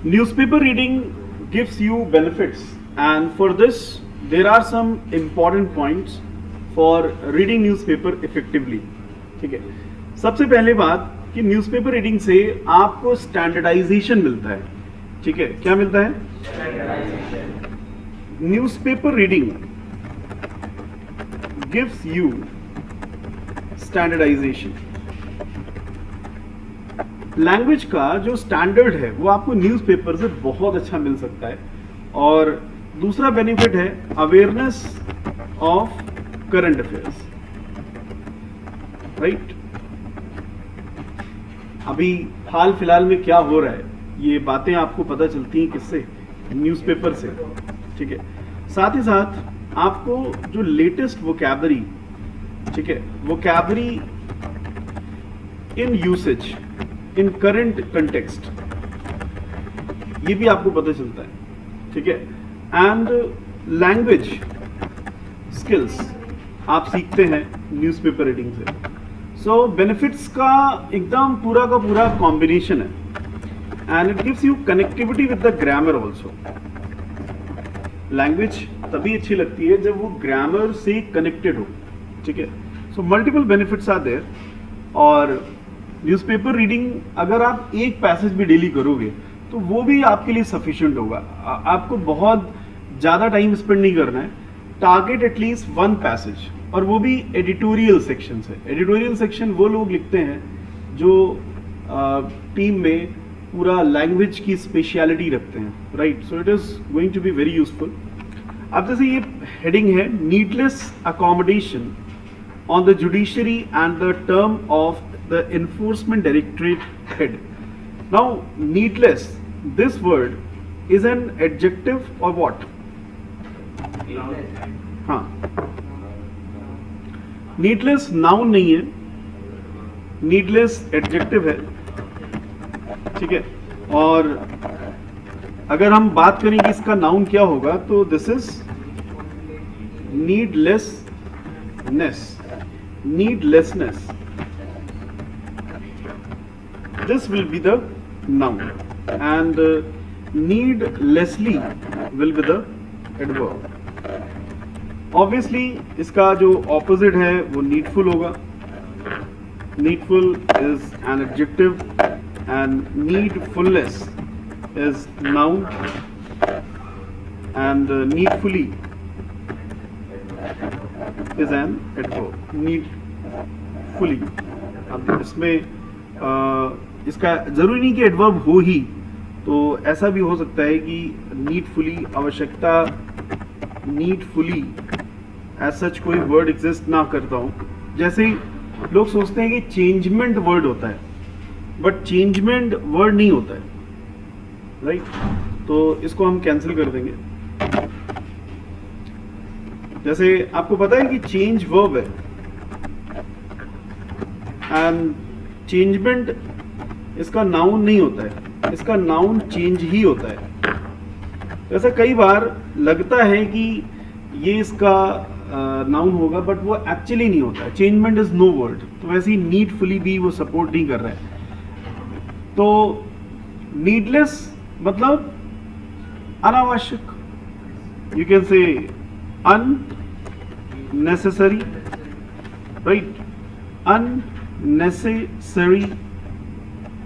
Newspaper reading gives you benefits, and for this there are some important points for reading newspaper effectively. ठीक है, सबसे पहले बात कि न्यूज़पेपर रीडिंग से आपको स्टैंडर्डाइजेशन मिलता है. ठीक है, क्या मिलता है? Newspaper reading gives you standardisation. Language का जो स्टैंडर्ड है वो आपको न्यूज़पेपर से बहुत अच्छा मिल सकता है. और दूसरा बेनिफिट है awareness of current affairs. Right, अभी हाल फिलहाल में क्या हो रहा है ये बातें आपको पता चलती हैं किससे? न्यूज़पेपर से. ठीक है, साथ ही साथ आपको जो लेटेस्ट वोकैबलरी, ठीक है, वोकैबलरी इन यूसेज इन करंट कंटेक्स्ट, ये भी आपको पता चलता है. ठीक है, एंड लैंग्वेज स्किल्स आप सीखते हैं न्यूज़पेपर रीडिंग से. सो बेनिफिट्स का एकदम पूरा का पूरा कॉम्बिनेशन है. And it gives you connectivity with the grammar also. Language तभी अच्छी लगती है जब वो ग्रामर से कनेक्टेड हो. ठीक है, so multiple benefits are there. और न्यूज़पेपर रीडिंग अगर आप एक पैसेज भी डेली करोगे तो वो भी आपके लिए सफिशिएंट होगा. आपको बहुत ज़्यादा टाइम स्पेंड नहीं करना है. टारगेट एटलीस्ट वन पैसेज, और वो भी एडिटोरियल सेक्शन से. एडिटोरियल सेक्शन वो लोग लिखते हैं जो टीम में पूरा लैंग्वेज की स्पेशलिटी रखते हैं. Right, so it is going to be very useful. अब जैसे ये हेडिंग है needless accommodation on the judiciary and the term of the enforcement directorate head. Now needless, this word is an adjective or what? हाँ, needless noun नहीं है, needless adjective है. ठीक है, और अगर हम बात करें कि इसका नाउन क्या होगा तो this is needlessness. needlessness, this will be the noun, and needlessly will be the adverb. Obviously इसका जो opposite है वो needful होगा. needful is an adjective and needfulness is noun, and needfully is an adverb. needfully, अब इसमें इसका जरूरी नहीं कि एडवर्ब हो ही, तो ऐसा भी हो सकता है कि नीडफुली, आवश्यकता, नीडफुली एज सच कोई वर्ड एग्जिस्ट ना करता हूँ. जैसे लोग सोचते हैं कि चेंजमेंट वर्ड होता है, बट चेंजमेंट वर्ड नहीं होता है. राइट, तो इसको हम कैंसिल कर देंगे. जैसे आपको पता है कि चेंज वर्ब है एंड चेंजमेंट इसका नाउन नहीं होता है, इसका नाउन चेंज ही होता है. ऐसा कई बार लगता है कि ये इसका नाउन होगा, बट वो एक्चुअली नहीं होता है. Changement is no word. तो वैसे ही नीडफुली भी वो सपोर्ट नहीं कर रहा है. तो नीडलेस मतलब अनावश्यक, you can say unnecessary. Right, unnecessary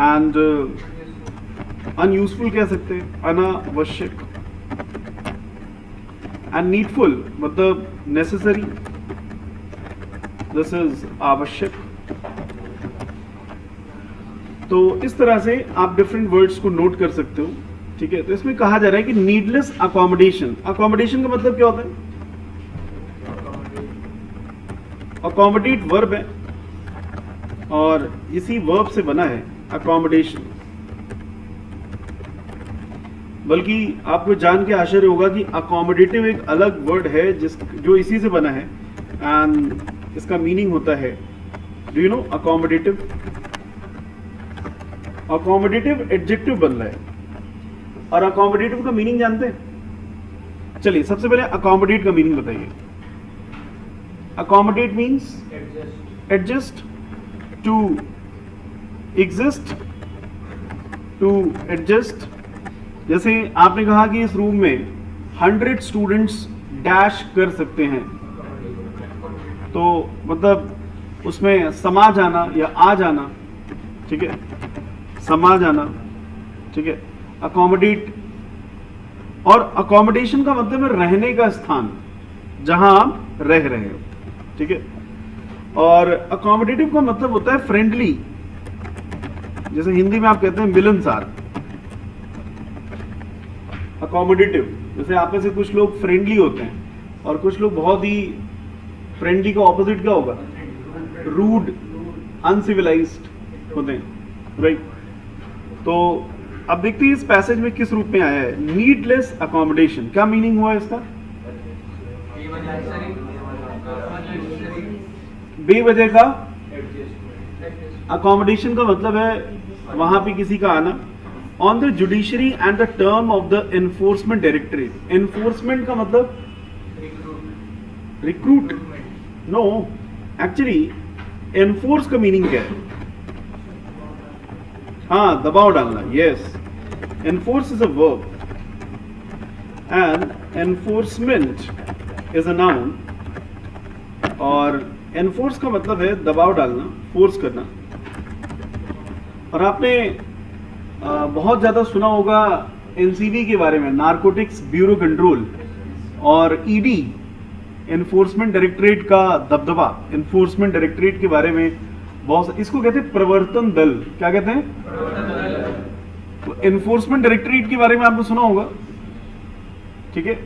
and unuseful कह सकते हैं, अनावश्यक. and needful मतलब necessary, this is आवश्यक. तो इस तरह से आप डिफरेंट वर्ड्स को नोट कर सकते हो. ठीक है, तो इसमें कहा जा रहा है कि नीडलेस अकोमोडेशन. अकोमोडेशन का मतलब क्या होता है? अकोमोडेट वर्ब है और इसी वर्ब से बना है अकोमोडेशन. बल्कि आपको जान के आश्चर्य होगा कि अकोमोडेटिव एक अलग वर्ड है जो इसी से बना है, एंड इसका मीनिंग होता है, do you no, accommodative. Accommodative adjective बन रहा है. और अकोमोडेटिव का मीनिंग जानते हैं? चलिए सबसे पहले अकोमोडेट का मीनिंग बताइए. Accommodate means adjust, to exist, to adjust. जैसे आपने कहा कि इस रूम में 100 स्टूडेंट्स डैश कर सकते हैं, तो मतलब उसमें समा जाना या आ जाना, ठीक है, समा जाना, ठीक है। अकोमोडेट, और अकोमोडेशन का मतलब है रहने का स्थान, जहां आप रह रहे हो, ठीक है। और अकोमोडेटिव का मतलब होता है फ्रेंडली, जैसे हिंदी में आप कहते हैं मिलनसार। अकोमोडेटिव, जैसे आप में से कुछ लोग फ्रेंडली होते हैं और कुछ लोग बहुत ही, फ्रेंडली का ऑपोजिट क्या होगा? रूड, अनसिविलाइज्ड होते हैं, राइट। तो अब देखते हैं इस पैसेज में किस रूप में आया है। नीडलेस अकोमोडेशन, क्या मीनिंग हुआ इसका? बेवजह का अकोमोडेशन का मतलब है वहां पे किसी का आना। On the judiciary and the term of the enforcement directorate. Enforcement का मतलब रिक्रूट, नो, एक्चुअली एनफोर्स का मीनिंग क्या है? हाँ, दबाव डालना, yes. Enforce is a verb and enforcement is a noun. और एनफोर्स का मतलब है दबाव डालना, फोर्स करना। और आपने बहुत ज्यादा सुना होगा एनसीबी के बारे में, नारकोटिक्स ब्यूरो कंट्रोल, और ईडी एनफोर्समेंट डायरेक्टरेट का दबदबा, एनफोर्समेंट डायरेक्टरेट के बारे में बहुत, इसको कहते हैं प्रवर्तन दल। क्या कहते हैं? तो एनफोर्समेंट डायरेक्टरेट के बारे में आपने सुना होगा, ठीक है।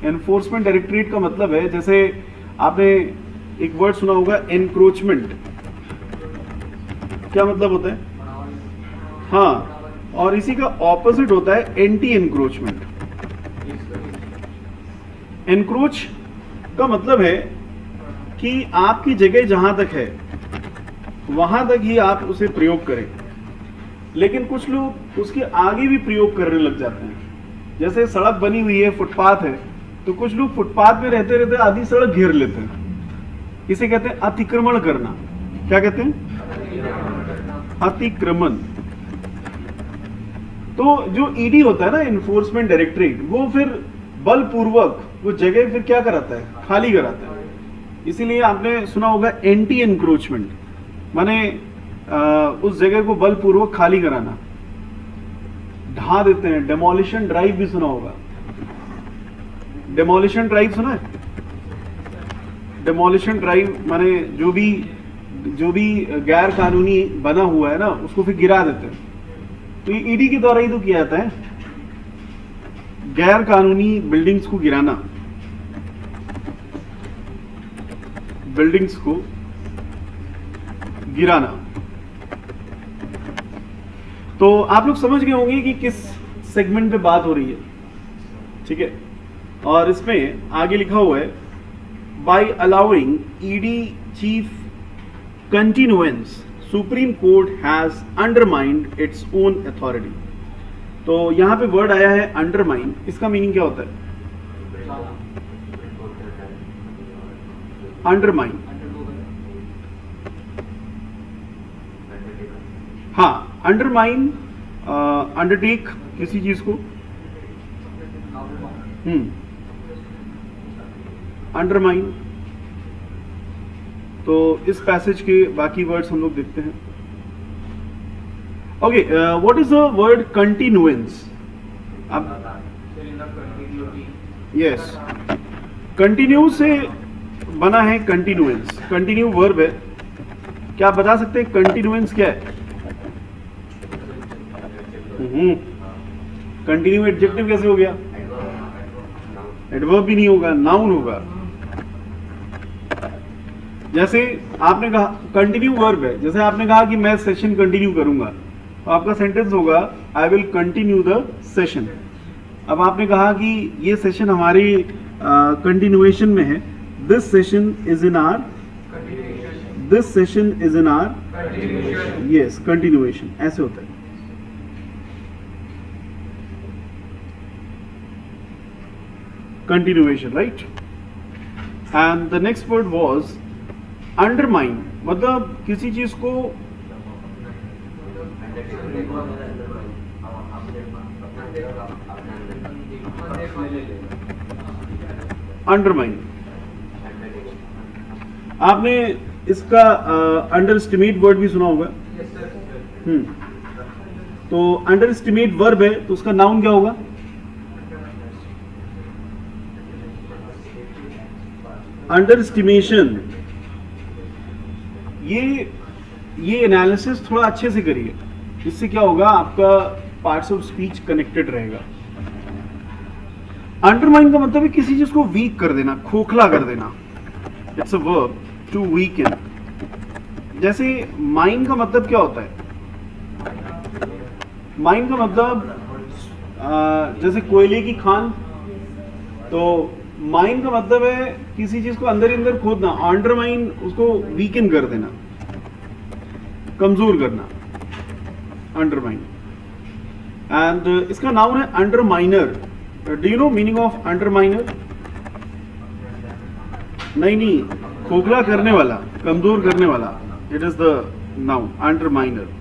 एनफोर्समेंट डायरेक्टरेट का मतलब है, जैसे आपने एक वर्ड सुना होगा एनक्रोचमेंट। क्या मतलब होता है? हाँ, और इसी का ऑपोजिट होता है एंटी एनक्रोचमेंट। एनक्रोच का मतलब है कि आपकी जगह जहां तक है वहां तक ही आप उसे प्रयोग करें, लेकिन कुछ लोग उसके आगे भी प्रयोग करने लग जाते हैं। जैसे सड़क बनी हुई है, फुटपाथ है, तो कुछ लोग फुटपाथ में रहते रहते आधी सड़क घेर लेते हैं। इसे कहते हैं अतिक्रमण करना। क्या कहते हैं? अतिक्रमण। तो जो ईडी होता है ना, एनफोर्समेंट डायरेक्टरेट, वो फिर बलपूर्वक वो जगह फिर क्या कराता है? खाली कराता है। इसीलिए आपने सुना होगा एंटी एनक्रोचमेंट, माने उस जगह को बलपूर्वक खाली कराना, ढा देते हैं। डेमोलिशन ड्राइव भी सुना होगा। डेमोलिशन ड्राइव सुना है? डेमोलिशन ड्राइव माने जो भी गैर कानूनी बना हुआ है ना, उसको फिर गिरा देते हैं। तो ये ईडी के द्वारा ही तो किया जाता है, गैर कानूनी बिल्डिंग्स को गिराना, बिल्डिंग्स को गिराना। तो आप लोग समझ गए होंगे कि किस सेगमेंट पे बात हो रही है, ठीक है। और इसमें आगे लिखा हुआ है, by allowing ED chief continuance supreme court has undermined its own authority. तो यहां पे वर्ड आया है अंडरमाइन, इसका मीनिंग क्या होता है? अंडरमाइन, हाँ, अंडरमाइन, अंडरटेक किसी चीज को, अंडरमाइन। तो इस पैसेज के बाकी वर्ड्स हम लोग देखते हैं। Okay, what is the word continuance? अब यस, कंटिन्यू से बना है कंटिन्यूएंस, कंटिन्यू वर्ब है। क्या आप बता सकते हैं कंटिन्यूएंस क्या है? कंटिन्यू एडजेक्टिव कैसे हो गया? एडवर्ब भी नहीं होगा, नाउन होगा। जैसे आपने कहा कंटिन्यू वर्ब है, जैसे आपने कहा कि मैं सेशन कंटिन्यू करूंगा, तो आपका सेंटेंस होगा I will continue the session. अब आपने कहा कि ये सेशन हमारी कंटिन्यूएशन में है, this session is in are, this session is in are, yes, continuation, ऐसे होता है। Continuation, right? And the next word was undermine मतलब किसी चीज को अंडरमाइन, आपने इसका अंडर एस्टिमेट वर्ड भी सुना होगा। तो अंडर एस्टिमेट वर्ब है तो उसका नाउन क्या होगा? Under estimation. ये एनालिसिस थोड़ा अच्छे से करिए, इससे क्या होगा आपका पार्ट्स ऑफ स्पीच कनेक्टेड रहेगा। अंडरमाइन का मतलब है किसी चीज को वीक कर देना, खोखला कर देना। It's a verb to weaken. जैसे माइन का मतलब क्या होता है? माइन का मतलब जैसे कोयले की खान, तो माइन का मतलब है किसी चीज को अंदर ही अंदर खोदना। अंडरमाइन उसको वीकन कर देना, कमजोर करना, अंडरमाइन। एंड इसका नाउन है underminer. Do you know meaning of underminer? नहीं, खोखला करने वाला, कमजोर करने वाला। It is the noun underminer.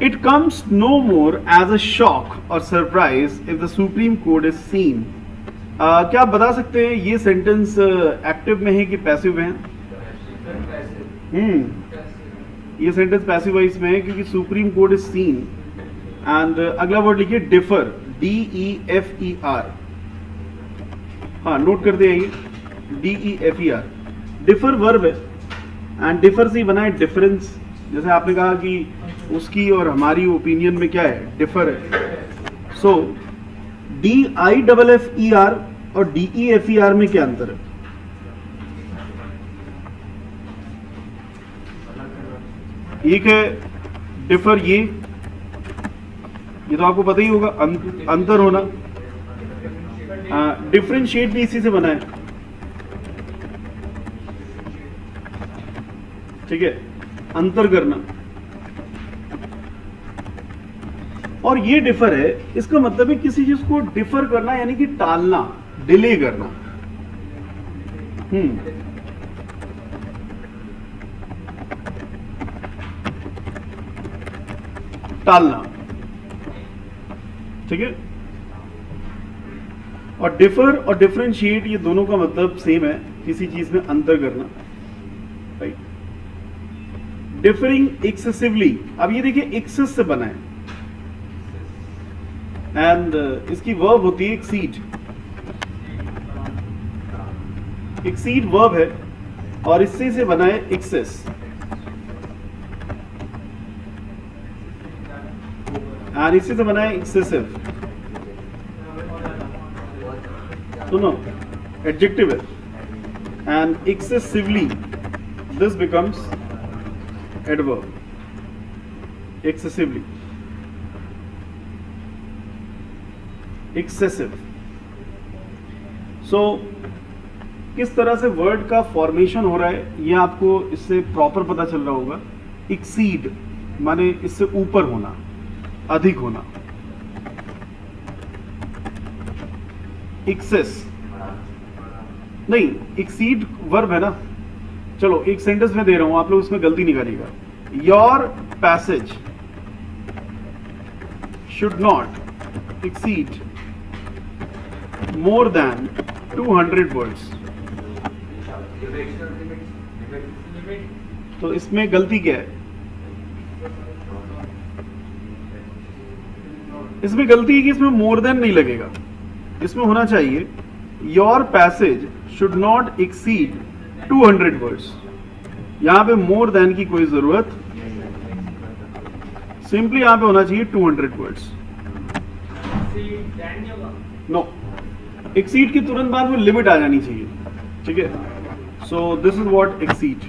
It comes no more as a shock or surprise if the Supreme Court is seen. क्या आप बता सकते हैं ये सेंटेंस एक्टिव में है कि पैसिव में है? ये सेंटेंस पैसिव वॉइस में है क्योंकि supreme court is seen. And अगला वर्ड लिखिए डिफर, DEFER। हाँ, नोट कर दिया ये DEFER। डिफर वर्ब है एंड डिफर से ही बना है डिफरेंस। जैसे आपने कहा कि उसकी और हमारी ओपिनियन में क्या है? डिफर है। सो DIFFER और DEFER में क्या अंतर है? एक है डिफर, ये तो आपको पता ही होगा, अंतर होना। डिफरेंशिएट भी इसी से बना है, ठीक है, अंतर करना। और ये डिफर है, इसका मतलब है किसी चीज को डिफर करना यानी कि टालना, डिले करना। टालना, ठीक है। और डिफर और डिफरेंशिएट ये दोनों का मतलब सेम है, किसी चीज में अंतर करना, राइट। डिफरिंग एक्सेसिवली, अब ये देखिए एक्सेस से बना है एंड इसकी वर्ब होती है एक्सीड। एक्सीड वर्ब है और इससे से बना है एक्सेस। एंड इससे से बना है एक्सेसिव। सुनो, एडजेक्टिव है and excessively this becomes adverb. Excessively, excessive. So किस तरह से वर्ड का फॉर्मेशन हो रहा है ये आपको इससे प्रॉपर पता चल रहा होगा। एक्सीड माने इससे ऊपर होना, अधिक होना। एक्सेस नहीं, एक्सीड वर्ब है ना। चलो एक सेंटेंस में दे रहा हूं, आप लोग उसमें गलती नहीं करिएगा। Your passage should not exceed more than 200 words। तो इसमें गलती क्या है? इसमें गलती है कि इसमें मोर देन नहीं लगेगा, इसमें होना चाहिए your passage should not exceed 200 words. यहां पे मोर देन की कोई जरूरत, सिंपली यहां पे होना चाहिए 200 वर्ड्स। नो, एक्सीड की तुरंत बाद में लिमिट आ जानी चाहिए, ठीक है। So this is what exceed.